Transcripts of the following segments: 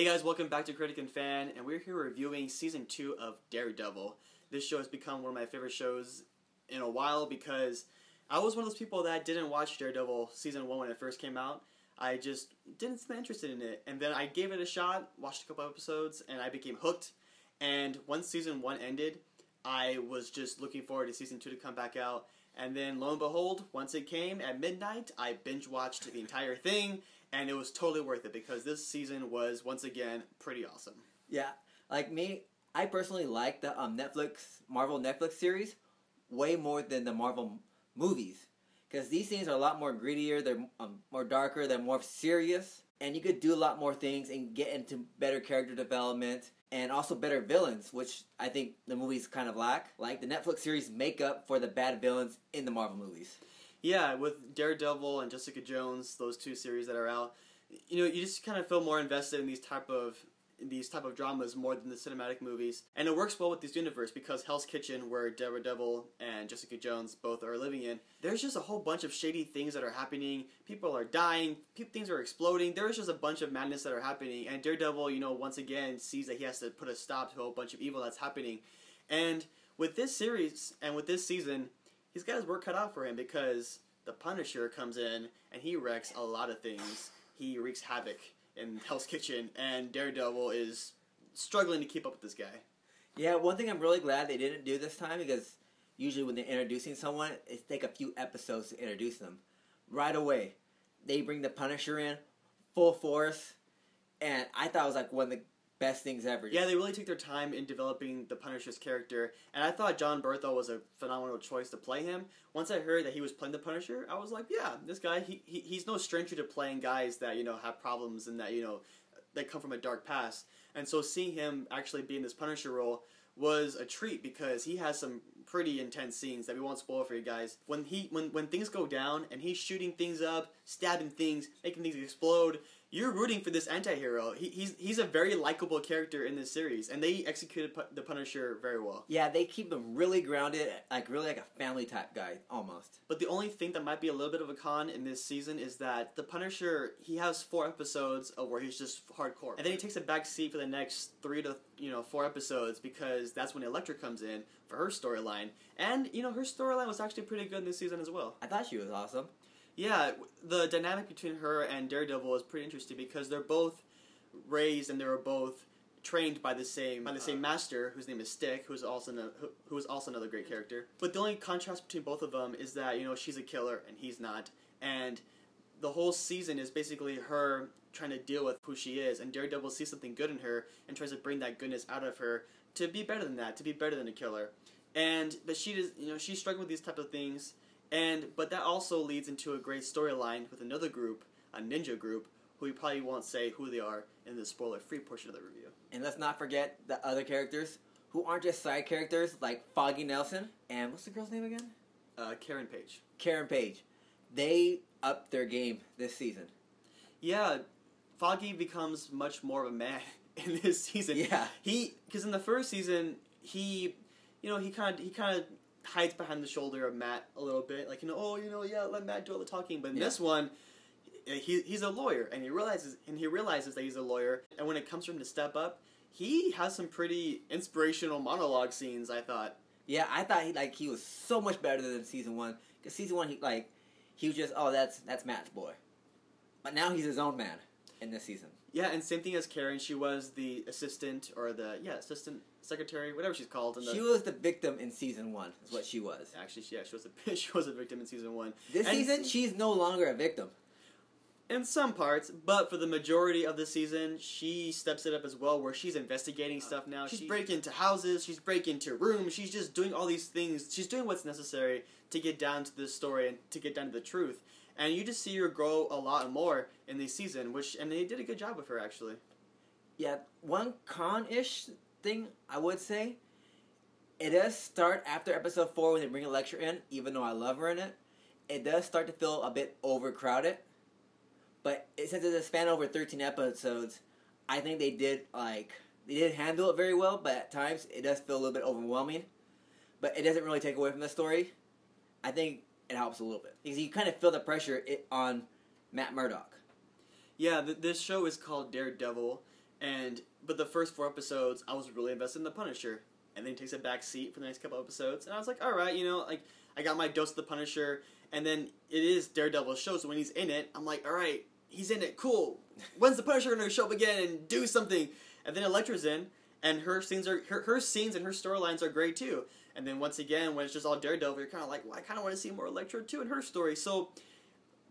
Hey guys, welcome back to Critic and Fan, and we're here reviewing Season 2 of Daredevil. This show has become one of my favorite shows in a while because I was one of those people that didn't watch Daredevil Season 1 when it first came out. I just didn't seem interested in it, and then I gave it a shot, watched a couple episodes, and I became hooked. And once Season 1 ended, I was just looking forward to Season 2 to come back out. And then, lo and behold, once it came at midnight, I binge-watched the entire thing, and it was totally worth it because this season was, once again, pretty awesome. Yeah, like me, I personally like the Marvel Netflix series way more than the Marvel movies. Because these things are a lot more grittier, they're more darker, they're more serious, and you could do a lot more things and get into better character development and also better villains, which I think the movies kind of lack. Like, the Netflix series make up for the bad villains in the Marvel movies. Yeah, with Daredevil and Jessica Jones, those two series that are out, you just kind of feel more invested in these type of dramas more than the cinematic movies. And it works well with this universe because Hell's Kitchen, where Daredevil and Jessica Jones both are living in, there's just a whole bunch of shady things that are happening. People are dying, things are exploding. There's just a bunch of madness that are happening. And Daredevil, once again, sees that he has to put a stop to a whole bunch of evil that's happening. And with this series and with this season, he's got his work cut out for him because the Punisher comes in and he wrecks a lot of things. He wreaks havoc in Hell's Kitchen, and Daredevil is struggling to keep up with this guy. Yeah, one thing I'm really glad they didn't do this time, because usually when they're introducing someone, it takes a few episodes to introduce them. Right away, they bring the Punisher in, full force, and I thought it was like one of the best things ever. Yeah, they really took their time in developing the Punisher's character, and I thought John Bertho was a phenomenal choice to play him. Once I heard that he was playing the Punisher, I was like, yeah, this guy, he's no stranger to playing guys that, have problems and that, that come from a dark past. And so seeing him actually be in this Punisher role was a treat because he has some pretty intense scenes that we won't spoil for you guys. When things go down and he's shooting things up, stabbing things, making things explode, you're rooting for this anti-hero. He's a very likable character in this series, and they executed the Punisher very well. Yeah, they keep him really grounded, really like a family type guy, almost. But the only thing that might be a little bit of a con in this season is that the Punisher, he has 4 episodes of where he's just hardcore. And then he takes a back seat for the next 3 to 4 episodes because that's when Elektra comes in for her storyline. And, her storyline was actually pretty good this season as well. I thought she was awesome. Yeah, the dynamic between her and Daredevil is pretty interesting because they're both raised and they were both trained by the same master, whose name is Stick, who is also another great character. But the only contrast between both of them is that she's a killer and he's not, and the whole season is basically her trying to deal with who she is, and Daredevil sees something good in her and tries to bring that goodness out of her to be better than that, to be better than a killer. But she does, she's struggling with these type of things. But that also leads into a great storyline with another group, a ninja group, who we probably won't say who they are in the spoiler-free portion of the review. And let's not forget the other characters, who aren't just side characters, like Foggy Nelson, and what's the girl's name again? Karen Page. Karen Page. They upped their game this season. Yeah, Foggy becomes much more of a man in this season. Yeah. Because in the first season, he kind of hides behind the shoulder of Matt a little bit, like, let Matt do all the talking. But in this one, he's a lawyer, and he realizes that he's a lawyer. And when it comes for him to step up, he has some pretty inspirational monologue scenes, I thought. Yeah, I thought he was so much better than season 1. Because season 1, he was just, that's Matt's boy. But now he's his own man in this season. Yeah, and same thing as Karen. She was the assistant, or assistant secretary, whatever she's called. She was the victim in season 1, is what she was. Actually, yeah, she was a victim in season 1. This season, she's no longer a victim. In some parts, but for the majority of the season, she steps it up as well, where she's investigating stuff now. She's breaking into houses, she's breaking into rooms, she's just doing all these things. She's doing what's necessary to get down to this story and to get down to the truth. And you just see her grow a lot more in this season, and they did a good job with her, actually. Yeah, one con-ish thing, I would say, it does start after episode 4 when they bring Elektra in, even though I love her in it. It does start to feel a bit overcrowded. But since it's a span over 13 episodes, I think they did handle it very well, but at times it does feel a little bit overwhelming. But it doesn't really take away from the story. I think it helps a little bit. Because you kind of feel the pressure on Matt Murdock. Yeah, this show is called Daredevil, But the first 4 episodes, I was really invested in the Punisher, and then he takes a back seat for the next couple episodes, and I was like, all right, like I got my dose of the Punisher, and then it is Daredevil's show, so when he's in it, I'm like, all right, he's in it, cool. When's the Punisher gonna show up again and do something? And then Elektra's in, and her scenes and her storylines are great too. And then once again, when it's just all Daredevil, you're kind of like, well, I kind of want to see more Elektra too in her story. So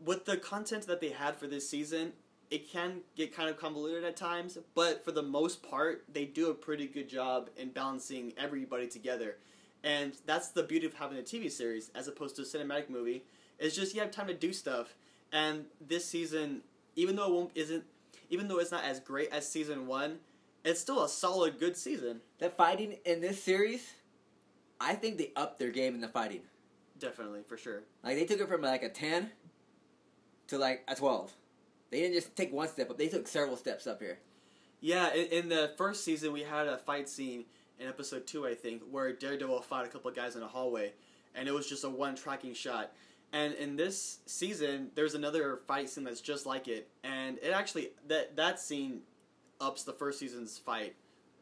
with the content that they had for this season, it can get kind of convoluted at times, but for the most part, they do a pretty good job in balancing everybody together. And that's the beauty of having a TV series as opposed to a cinematic movie. It's just you have time to do stuff. And this season, even though it's not as great as season 1, it's still a solid, good season. The fighting in this series, I think they upped their game in the fighting. Definitely, for sure. Like, they took it from like a 10 to like a 12. They didn't just take one step up, they took several steps up here. Yeah, in the first season, we had a fight scene in episode 2, I think, where Daredevil fought a couple of guys in a hallway, and it was just a one tracking shot. And in this season, there's another fight scene that's just like it, and it actually, that scene ups the first season's fight.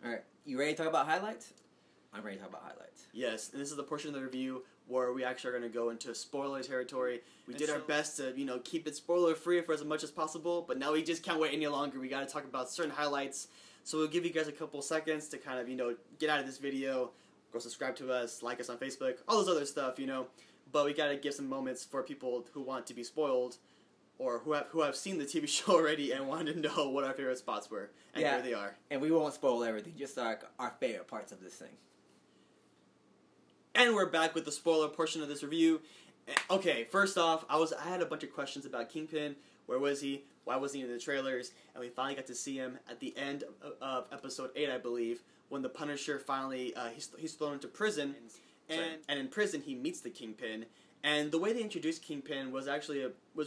Alright, you ready to talk about highlights? I'm ready to talk about highlights. Yes, and this is the portion of the review where we actually are going to go into spoiler territory. We did our best to, keep it spoiler-free for as much as possible, but now we just can't wait any longer. We got to talk about certain highlights, so we'll give you guys a couple seconds to kind of, get out of this video, go subscribe to us, like us on Facebook, all those other stuff, But we got to give some moments for people who want to be spoiled, or who have seen the TV show already and want to know what our favorite spots were, and here they are. And we won't spoil everything, just our favorite parts of this thing. And we're back with the spoiler portion of this review. Okay, first off, I had a bunch of questions about Kingpin. Where was he? Why wasn't he in the trailers? And we finally got to see him at the end of episode 8, I believe, when the Punisher finally he's thrown into prison, and in prison he meets the Kingpin. And the way they introduced Kingpin was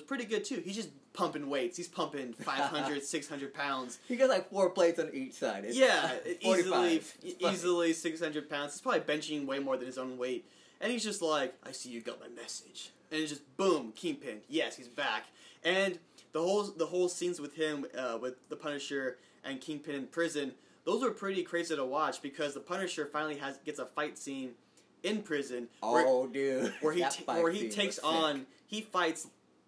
pretty good too. He's just pumping weights. He's pumping 500, 600 pounds. He got like 4 plates on each side. Easily 600 pounds. He's probably benching way more than his own weight. And he's just like, I see you got my message. And it's just boom, Kingpin. Yes, he's back. And the whole scenes with him, with the Punisher and Kingpin in prison, those were pretty crazy to watch because the Punisher finally gets a fight scene in prison. Where he fights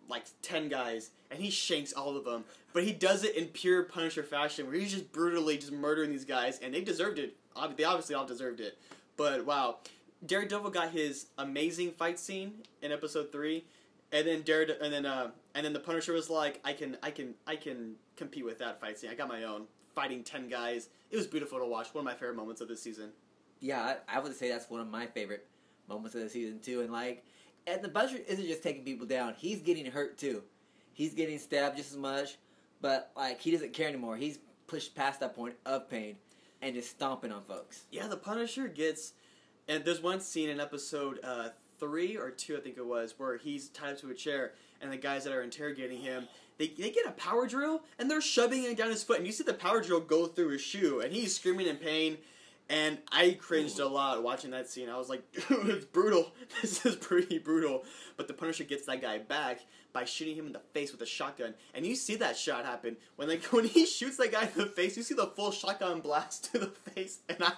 like 10 guys and he shanks all of them, but he does it in pure Punisher fashion where he's just brutally just murdering these guys, and they deserved it. They obviously all deserved it. But wow, Daredevil got his amazing fight scene in episode 3, and then the Punisher was like, I can compete with that fight scene. I got my own, fighting 10 guys. It was beautiful to watch. One of my favorite moments of this season. Yeah, I would say that's one of my favorite moments of the season too. And the Punisher isn't just taking people down; he's getting hurt too. He's getting stabbed just as much, but he doesn't care anymore. He's pushed past that point of pain and just stomping on folks. Yeah, the Punisher gets, and there's one scene in episode 3 or 2, I think it was, where he's tied up to a chair, and the guys that are interrogating him, they get a power drill, and they're shoving it down his foot, and you see the power drill go through his shoe, and he's screaming in pain. And I cringed a lot watching that scene. I was like, dude, it's brutal. This is pretty brutal. But the Punisher gets that guy back by shooting him in the face with a shotgun. And you see that shot happen. When he shoots that guy in the face, you see the full shotgun blast to the face. And I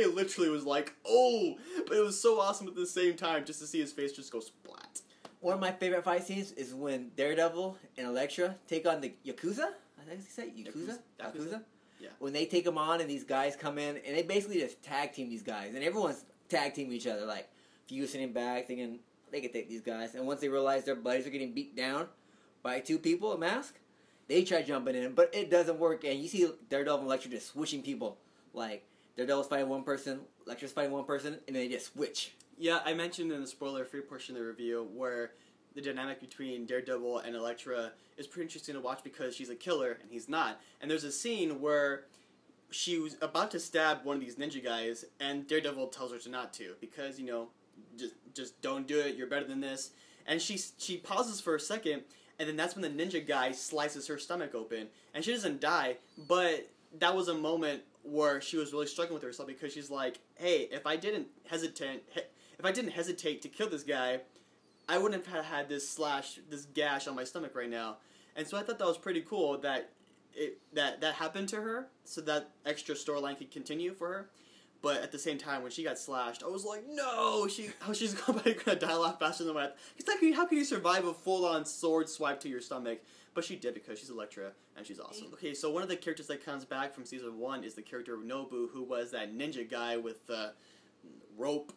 literally was like, oh. But it was so awesome at the same time just to see his face just go splat. One of my favorite fight scenes is when Daredevil and Elektra take on the Yakuza. I think they say Yakuza? Yeah. When they take them on and these guys come in, and they basically just tag team these guys. And everyone's tag teaming each other. Like, Fuse sitting back thinking they could take these guys. And once they realize their buddies are getting beat down by 2 people, a mask, they try jumping in. But it doesn't work. And you see Daredevil and Elektra just switching people. Like, Daredevil's fighting one person, Elektra's fighting one person, and they just switch. Yeah, I mentioned in the spoiler-free portion of the review where the dynamic between Daredevil and Elektra is pretty interesting to watch because she's a killer and he's not. And there's a scene where she was about to stab one of these ninja guys and Daredevil tells her to not to because, just don't do it, you're better than this. And she pauses for a second, and then that's when the ninja guy slices her stomach open. And she doesn't die, but that was a moment where she was really struggling with herself because she's like, hey, if I didn't hesitate to kill this guy, I wouldn't have had this gash on my stomach right now. And so I thought that was pretty cool that that happened to her, so that extra storyline could continue for her. But at the same time, when she got slashed, I was like, no, she's probably gonna die a lot faster than what. It's like, how can you survive a full-on sword swipe to your stomach? But she did, because she's Elektra and she's awesome. Okay, so one of the characters that comes back from season 1 is the character of Nobu, who was that ninja guy with the rope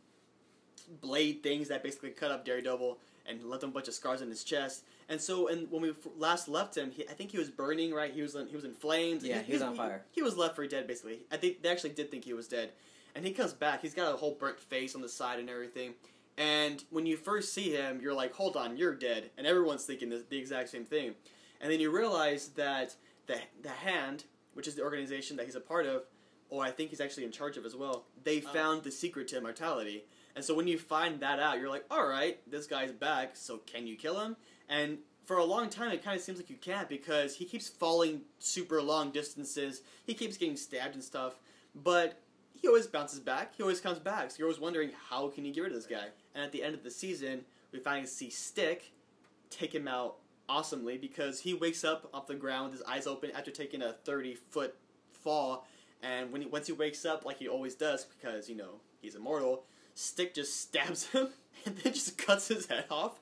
blade things that basically cut up Daredevil and left him a bunch of scars on his chest. And so, when we last left him, I think he was burning, right? He was in flames. Yeah, he was on fire. He was left for dead, basically. I think they actually did think he was dead. And he comes back. He's got a whole burnt face on the side and everything. And when you first see him, you're like, hold on, you're dead. And everyone's thinking the exact same thing. And then you realize that the Hand, which is the organization that he's a part of, or I think he's actually in charge of as well, they found the secret to immortality. And so when you find that out, you're like, alright, this guy's back, so can you kill him? And for a long time, it kind of seems like you can't, because he keeps falling super long distances, he keeps getting stabbed and stuff, but he always bounces back, he always comes back, so you're always wondering, how can you get rid of this guy? And at the end of the season, we finally see Stick take him out awesomely, because he wakes up off the ground with his eyes open after taking a 30-foot fall, and once he wakes up, like he always does, because, you know, he's immortal, Stick just stabs him, and then just cuts his head off.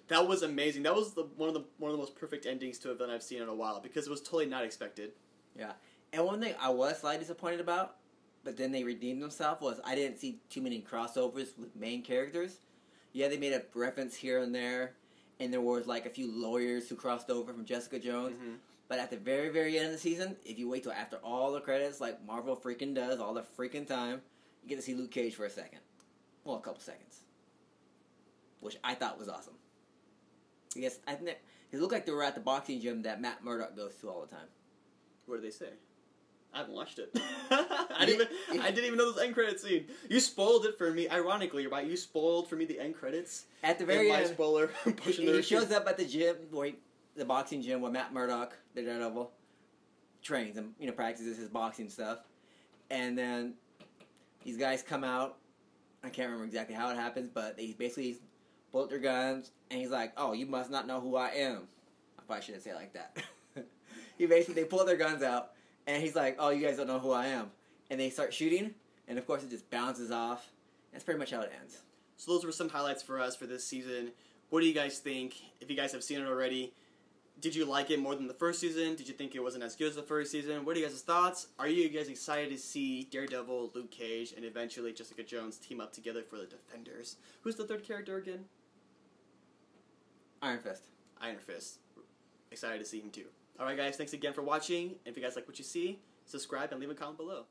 That was amazing. That was one of the most perfect endings to a villain I've seen in a while, because it was totally not expected. Yeah. And one thing I was slightly disappointed about, but then they redeemed themselves, was I didn't see too many crossovers with main characters. Yeah, they made a reference here and there, and there was like a few lawyers who crossed over from Jessica Jones. Mm-hmm. But at the very, very end of the season, if you wait till after all the credits, like Marvel freaking does all the freaking time, you get to see Luke Cage for a second. Well, a couple seconds. Which I thought was awesome. Yes, I think it looked like they were at the boxing gym that Matt Murdock goes to all the time. What do they say? I haven't watched it. I didn't even know this end credit scene. You spoiled it for me. Ironically, right? You spoiled for me the end credits. At the very end, my spoiler pushing he shows up at the gym, the boxing gym where Matt Murdock, the Daredevil, trains and practices his boxing stuff. And then these guys come out. I can't remember exactly how it happens, but they basically pull out their guns, and he's like, "Oh, you must not know who I am." I probably shouldn't say it like that. They pull their guns out. And he's like, "Oh, you guys don't know who I am." And they start shooting, and of course it just bounces off. That's pretty much how it ends. So those were some highlights for us for this season. What do you guys think? If you guys have seen it already, did you like it more than the first season? Did you think it wasn't as good as the first season? What are you guys' thoughts? Are you guys excited to see Daredevil, Luke Cage, and eventually Jessica Jones team up together for the Defenders? Who's the third character again? Iron Fist. Iron Fist. Excited to see him too. Alright guys, thanks again for watching. If you guys like what you see, subscribe and leave a comment below.